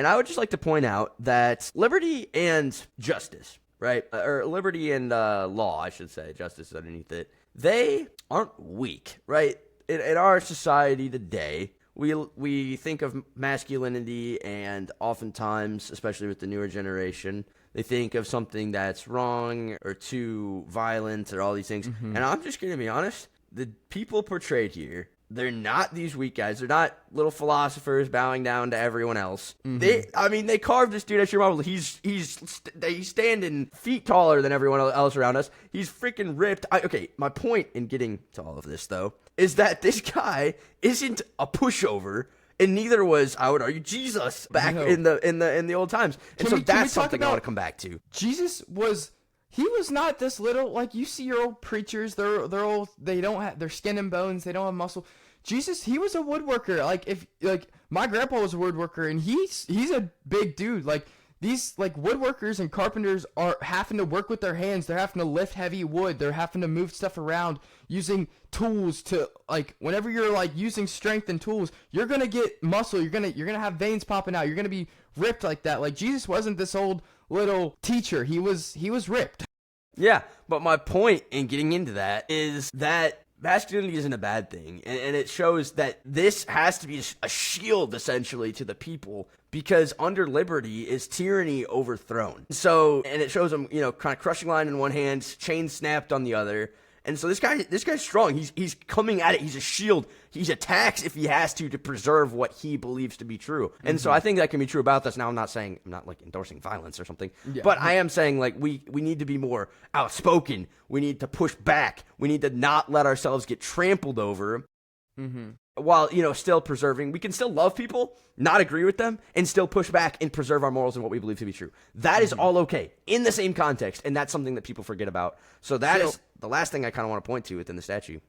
And I would just like to point out that liberty and justice, right? Or liberty and law, I should say, justice is underneath it. They aren't weak, right? In our society today, we think of masculinity, and oftentimes, especially with the newer generation, they think of something that's wrong or too violent or all these things. And I'm just going to be honest, the people portrayed here, they're not these weak guys. They're not little philosophers bowing down to everyone else. They carved this dude at your marble. He's standing feet taller than everyone else around us. He's freaking ripped. Okay, my point in getting to all of this, though, is that this guy isn't a pushover, and neither was, I would argue, Jesus back in the old times. And so that's something I want to come back to. Jesus was. He was not this little, like you see your old preachers, they're old, they don't have, they're skin and bones, they don't have muscle. Jesus, he was a woodworker. Like my grandpa was a woodworker, and he's a big dude. Like these like woodworkers and carpenters are having to work with their hands. They're having to lift heavy wood. They're having to move stuff around using tools to, like, whenever you're like using strength and tools, you're gonna get muscle. You're gonna have veins popping out. You're gonna be ripped like that. Like Jesus wasn't this old little teacher. He was ripped. Yeah, but my point in getting into that is that masculinity isn't a bad thing, and it shows that this has to be a shield, essentially, to the people, because under liberty is tyranny overthrown. So, and it shows him, kind of crushing line in one hand, chain snapped on the other. And so this guy's strong. He's coming at it. He's a shield. He attacks if he has to preserve what he believes to be true. And so I think that can be true about this. Now, I'm not like endorsing violence or something, but I am saying like we need to be more outspoken. We need to push back. We need to not let ourselves get trampled over. While, still preserving, we can still love people, not agree with them, and still push back and preserve our morals and what we believe to be true. That is all okay in the same context, and that's something that people forget about. So that is the last thing I kind of want to point to within the statue.